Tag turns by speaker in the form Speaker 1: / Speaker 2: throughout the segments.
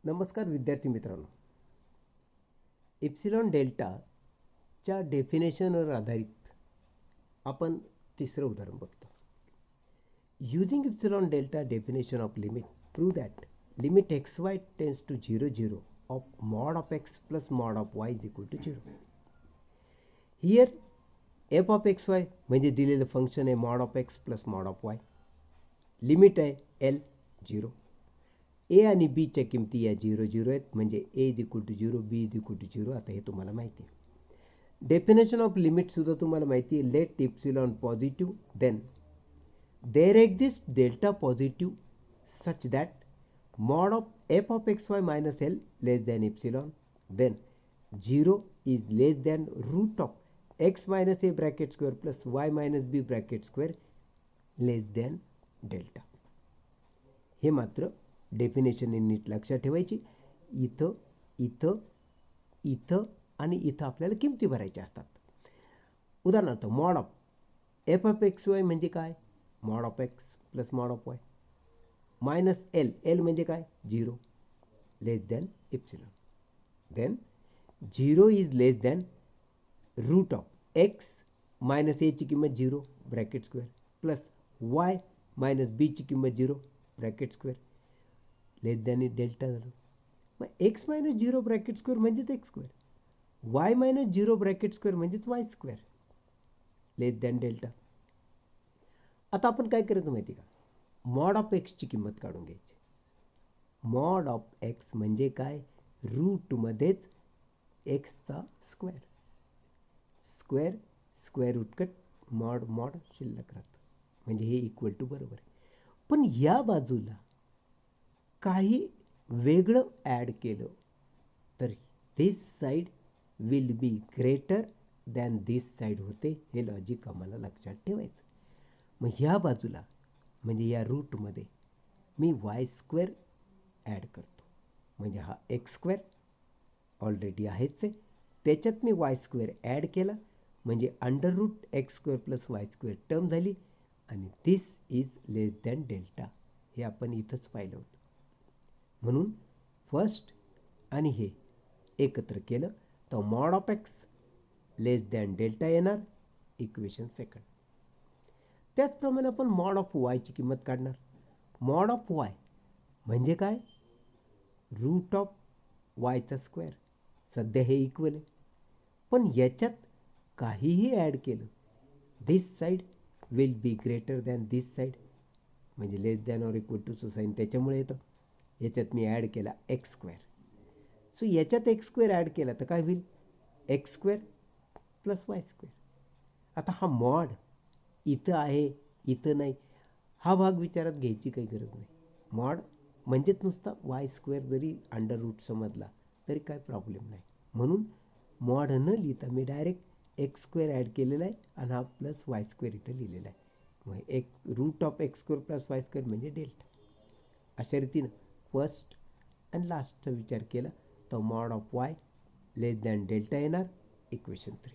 Speaker 1: नमस्कार विद्यार्थी मित्रांनो. इप्सिलॉन डेल्टाच्या डेफिनेशनवर आधारित आपण तिसरं उदाहरण बघतो. Using epsilon delta definition of limit prove that limit x y tends to 0 of mod of x plus mod of y is equal to 0. Here f of x y म्हणजे दिलेलं फंक्शन आहे mod of x plus mod of y. Limit आहे L 0. A आणि बीच्या किमती या 0 आहेत, म्हणजे A is equal to 0, B is equal to 0. आता हे तुम्हाला माहिती आहे. डेफिनेशन ऑफ लिमिटसुद्धा तुम्हाला माहिती आहे. Let epsilon positive then there exist delta positive such that mod of f of x y minus L less than epsilon then 0 is less than root of x minus a bracket square plus y minus b bracket square less than delta. हे मात्र definition नीट लक्षात ठेवायची. इथं इथं इथं आणि इथं आपल्याला किमती भरायच्या असतात. उदाहरणार्थ mod of f of x y म्हणजे काय? Mod of x plus mod of y minus L. L म्हणजे काय? 0 less than epsilon. Then 0 is less than root of x minus एची किंमत 0 bracket square plus y minus बीची किंमत 0 bracket square less than delta झालं. मग x minus 0 bracket square म्हणजेच x square, y minus 0 bracket square म्हणजेच Y square less than delta. आता आपण काय करायचं माहिती का? मॉड ऑफ एक्सची किंमत काढून घ्यायची. मॉड ऑफ एक्स म्हणजे काय? रूटमध्येच एक्सचा square. Square square root cut mod mod शिल्लक राहतं, म्हणजे हे इक्वल टू बरोबर आहे. पण या बाजूला काही वेगळं ॲड केलं तर this side will be greater than this side होते. हे लॉजिक आम्हाला लक्षात ठेवायचं. मग ह्या बाजूला म्हणजे या रूटमध्ये मी वाय स्क्वेअर ॲड करतो, म्हणजे हा एक्स स्क्वेअर ऑलरेडी आहेच आहे, त्याच्यात मी वाय स्क्वेअर ॲड केला म्हणजे under root x square plus y square term झाली आणि this is less than delta. हे आपण इथंच पाहिलं होतं. म्हणून फर्स्ट आणि हे एकत्र केलं तर mod of x less than delta येणार, इक्वेशन सेकंड. त्याचप्रमाणे आपण मॉड ऑफ वायची किंमत काढणार. मॉड ऑफ वाय म्हणजे काय? रूट ऑफ वायचा स्क्वेअर. सध्या हे इक्वल आहे, पण याच्यात काहीही ॲड केलं this side will be greater than this side, म्हणजे less than or equal to sign त्याच्यामुळे येतं. याच्यात मी ॲड केला एक्स स्क्वेअर. सो याच्यात एक्स स्क्वेअर ॲड केला तर काय होईल? X square plus y square. आता हा मॉड इथं आहे इथं नाही, हा भाग विचारात घ्यायची काही गरज नाही. मॉड म्हणजेच नुसता वाय स्क्वेअर जरी अंडर रूट समजला तरी काय प्रॉब्लेम नाही. म्हणून मॉड न लिहिता मी डायरेक्ट एक्स स्क्वेअर ॲड केलेला आहे आणि हा प्लस वाय स्क्वेअर इथं लिहिलेला आहे. मग एक root of x square plus y square म्हणजे डेल्टा. अशा रीतीनं फर्स्ट आणि लास्टचा विचार केला तर mod of y less than delta येणार, इक्वेशन 3.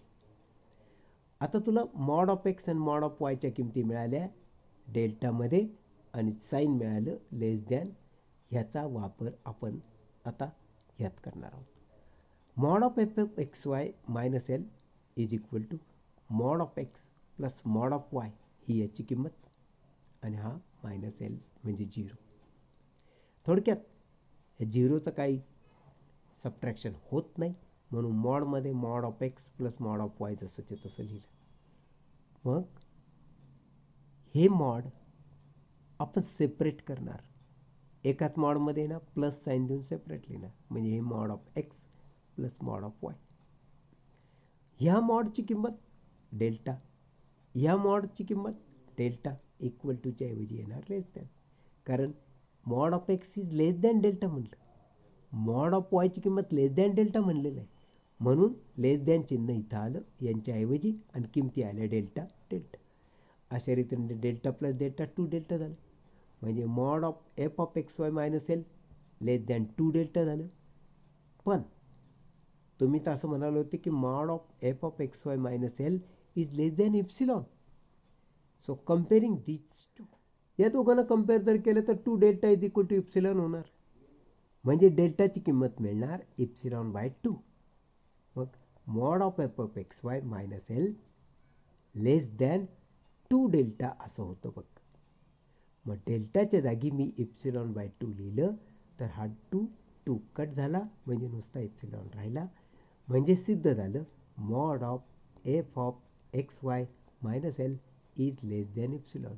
Speaker 1: आता तुला मॉड ऑफ एक्स आणि मॉड ऑफ वायच्या किमती मिळाल्या डेल्टामध्ये आणि साईन मिळालं लेस दॅन. ह्याचा वापर आपण आता ह्यात करणार आहोत. Mod of f of x y minus L is equal to mod of x plus mod of y ही याची किंमत आणि हा मायनस एल म्हणजे 0. थोडक्यात हे 0चं काही सबट्रॅक्शन होत नाही, म्हणून मॉडमध्ये mod of x plus mod of y जसंचे तसं लिहिलं. मग हे मॉड आपण सेपरेट करणार. एकाच मॉडमध्ये ना प्लस साईन देऊन सेपरेट लिहिणार, म्हणजे हे mod of x plus mod of Y. ह्या मॉडची किंमत डेल्टा, ह्या मॉडची किंमत डेल्टा इक्वल टूच्या ऐवजी येणार लेस दॅन, कारण mod of x is less than delta म्हणलं, मॉड ऑफ वायची किंमत लेस दॅन डेल्टा म्हणलेलं आहे, म्हणून लेस दॅन चिन्ह इथं आलं यांच्याऐवजी आणि किमती आल्या डेल्टा डेल्टा. अशा रीतीने डेल्टा प्लस डेल्टा 2 डेल्टा झालं, म्हणजे mod of f of x y minus L less than 2 delta झालं. पण तुम्ही तर असं म्हणाले होते की mod of f of x y minus L is less than epsilon. So comparing these two, या दोघांना कम्पेअर जर केलं तर 2 delta is equal to epsilon होणार. म्हणजे डेल्टाची किंमत मिळणार इप्सिलॉन बाय 2. मग mod of f of x y minus L less than 2 delta असं होतं बघ. मग डेल्टाच्या जागी मी इप्सिलॉन बाय 2 लिहिलं तर हा 2 कट झाला म्हणजे नुसता इप्सिलॉन राहिला. म्हणजे सिद्ध झालं mod of f of x y minus L is less than epsilon.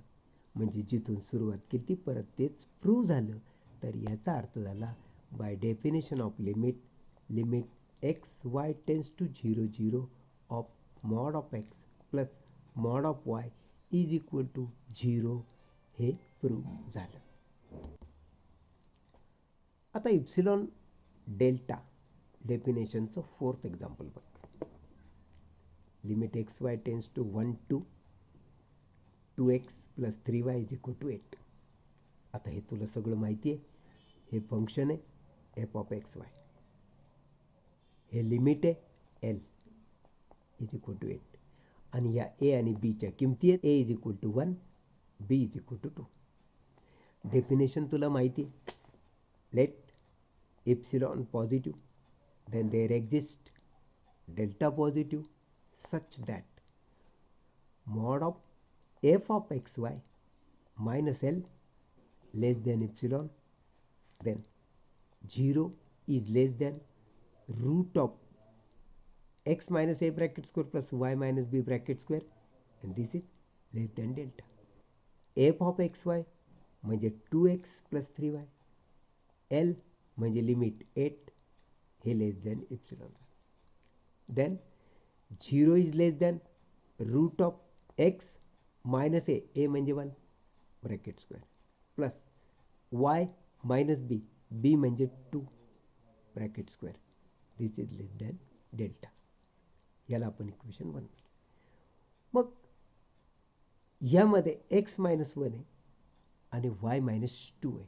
Speaker 1: म्हणजे जिथून सुरुवात केली परत तेच प्रूव्ह झालं. तर याचा अर्थ झाला by definition of limit x y tends to 0 0 of mod of x plus mod of y is equal to 0 हे प्रूव्ह झालं. आता इप्सिलॉन डेल्टा डेफिनेशनचं 4th एक्झाम्पल बघ. Limit x y tends to 1 to 2x plus 3y is equal to 8. आता हे तुला सगळं माहिती आहे. हे फंक्शन आहे एफ ऑफ एक्स वाय. हे लिमिट आहे एल इज इक्वल टू 8. आणि या ए आणि बीच्या किमती आहेत. A is equal to 1, B is equal to 2. Definition तुला माहिती आहे. Let epsilon positive then there exists delta positive such that mod of f of xy minus L less than epsilon, then 0 is less than root of x minus a bracket square plus y minus b bracket square, and this is less than delta. f of xy म्हणजे 2x plus 3y, L म्हणजे limit 8 हे less than epsilon. Then 0 is less than root of x minus A म्हणजे 1 bracket square plus y minus B म्हणजे 2 bracket square. This is less than delta. याला आपण equation 1. मग यामध्ये x minus 1 आहे आणि वाय मायनस 2 आहे.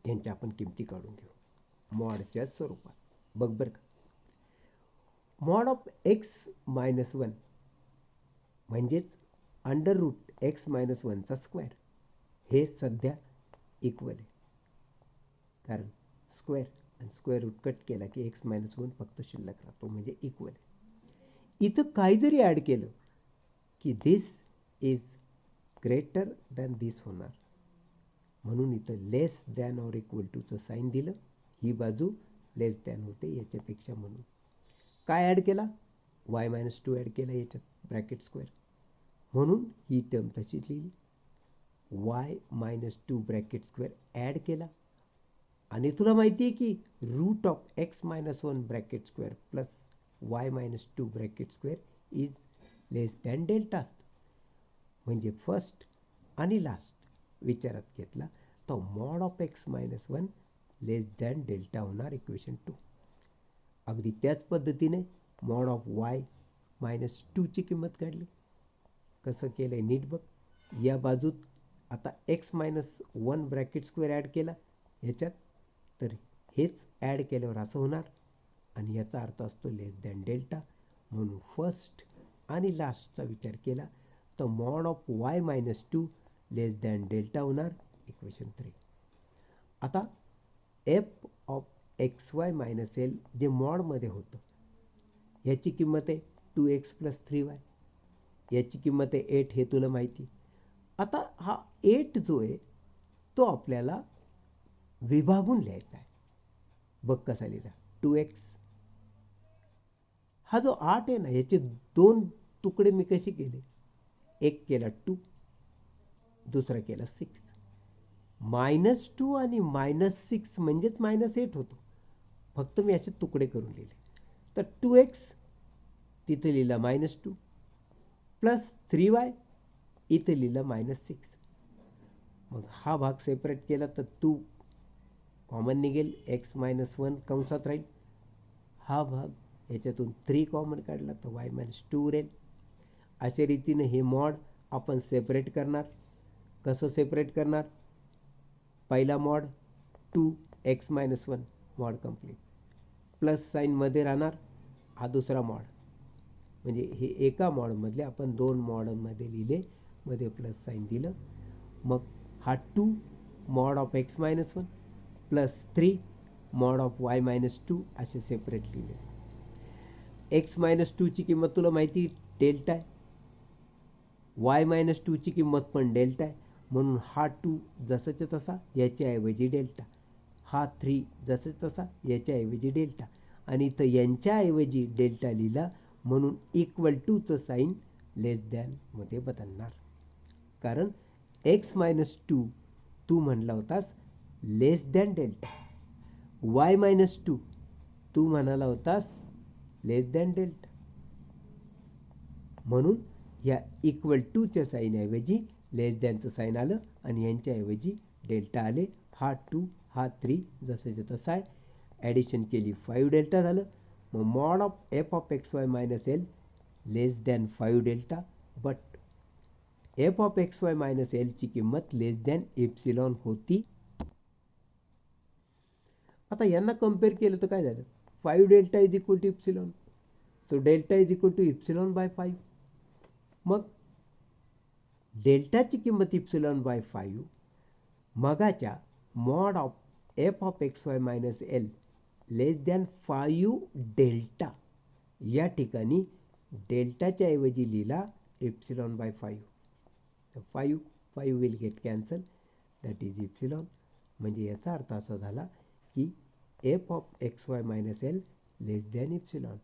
Speaker 1: यांच्या आपण किमती काढून घेऊ मॉडच्या स्वरूपात. बघ बरं का, मॉड ऑफ एक्स मायनस 1 म्हणजेच अंडर रूट एक्स मायनस 1चा स्क्वेअर हे सध्या इक्वल आहे. कारण स्क्वेअर आणि स्क्वेअर रूट कट केला की एक्स मायनस 1 फक्त शिल्लक राहतो म्हणजे इक्वल आहे. इथं काही जरी ॲड केलं की दिस इज ग्रेटर दॅन दिस होणार. म्हणून इथं लेस दॅन ऑर इक्वल टूचं साईन दिलं. ही बाजू लेस दॅन होते याच्यापेक्षा. म्हणून काय ॲड केला, वाय मायनस 2 ॲड केला याच्यात ब्रॅकेट स्क्वेअर. म्हणून ही टर्म तशीच लिहिली. Y minus 2 bracket square add केला. आणि तुला माहिती आहे की root of x minus 1 bracket square plus y minus 2 bracket square is less than delta असतं. म्हणजे फर्स्ट आणि लास्ट विचारात घेतला तर mod of x minus 1 less than delta होणार इक्वेशन 2. अगदी त्याच पद्धतीने मॉड ऑफ वाय मायनस 2ची किंमत काढली. कसं केलं आहे नीट बघ. या बाजूत आता x minus 1 bracket square add केला ह्याच्यात, तर हेच ॲड केल्यावर असं होणार. आणि याचा अर्थ असतो लेस दॅन डेल्टा. म्हणून फर्स्ट आणि लास्टचा विचार केला तर mod of y minus 2 less than delta होणार इक्वेशन 3. आता f of x y minus L जे मॉडमध्ये होतं याची किंमत आहे 2x प्लस 3y. याची किंमत आहे 8 हे तुला माहिती. आता हा 8 जो आहे तो आपल्याला विभागून लिहायचा आहे. बघ कसा लिहिला. 2x हा जो 8 आहे ना याचे 2 तुकडे मी कसे केले. एक केला 2, दुसरा केला 6. -2 आणि -6 म्हणजेच -8 होतो. फक्त मी असे तुकडे करून लिहिले. तर 2x तिथे लिहिला -2 प्लस 3y इथे लिहिलं -6. मग हा भाग सेपरेट केला तर 2 कॉमन निघेल. x मायनस 1 कंसात राहील. हा भाग याच्यातून 3 कॉमन काढला तर y मायनस 2 उरेल. अशा रीतीने हे मॉड आपण सेपरेट करणार. कसं सेपरेट करणार. पहिला mod 2x minus 1 mod complete plus साईनमध्ये राहणार. हा दुसरा मॉड म्हणजे हे एका मॉडमधले आपण 2 मॉडमध्ये लिहिले, मध्ये प्लस साईन दिलं. मग हा 2 mod of x minus 1 plus 3 mod of y minus 2 असे सेपरेट लिहिले. एक्स मायनस 2ची किंमत तुला माहिती डेल्टा आहे, वाय मायनस 2ची किंमत पण डेल्टा आहे, म्हणून हा 2 जसाच्या तसा याच्याऐवजी डेल्टा, हा 3 जसाच्या तसा याच्याऐवजी डेल्टा, आणि इथं यांच्याऐवजी डेल्टा लिहिला म्हणून इक्वल टूचं साईन लेस दॅन मध्ये बदलणार. कारण एक्स मायनस 2 तू म्हणला होतास लेस दॅन डेल्टा, वाय मायनस 2 तू म्हणाला होतास लेस दॅन डेल्टा, म्हणून या इक्वल टूच्या साईन ऐवजी लेस दॅनचं साईन आलं आणि यांच्याऐवजी डेल्टा आले. हा 2 हा 3 जसंच्या तसं आहे, ॲडिशन केली 5 डेल्टा झालं. मग mod of f of x y minus L less than 5 delta, but f of x y minus एलची किंमत लेस दॅन एप्सिलॉन होती. आता यांना कम्पेअर केलं तर काय झालं, 5 delta is equal to epsilon, so delta is equal to epsilon by 5. मग डेल्टाची किंमत एप्सिलॉन बाय 5 मगाच्या mod of f of x y minus L less than 5 delta या ठिकाणी डेल्टाच्या ऐवजी लिहिला एप्सिलॉन बाय 5. तर 5 will get cancel, that is epsilon. म्हणजे याचा अर्थ असा झाला की F of x y minus L less than epsilon.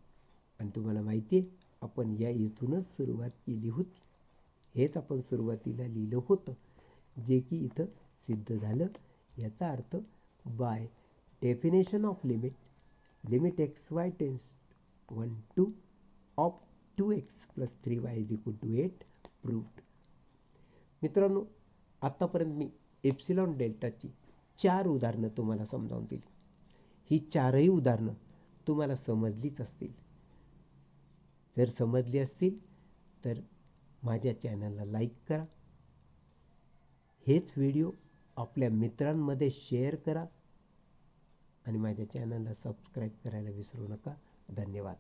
Speaker 1: आणि तुम्हाला माहिती आहे आपण या इथूनच सुरुवात केली होती, हेच आपण सुरुवातीला लिहिलं होतं, जे की इथं सिद्ध झालं. याचा अर्थ by definition of limit x y tends 1 to of 2x plus 3y is equal to 8 proved. मित्रांनो, आत्तापर्यंत मी एप्सिलॉन डेल्टाची 4 उदाहरणं तुम्हाला समजावून दिली. ही 4ही उदाहरणं तुम्हाला समजलीच असतील. जर समजली असतील तर माझ्या चॅनलला लाईक करा, हेच व्हिडिओ आपल्या मित्रांमध्ये शेअर करा आणि माझ्या चॅनलला सबस्क्राईब करायला विसरू नका. धन्यवाद.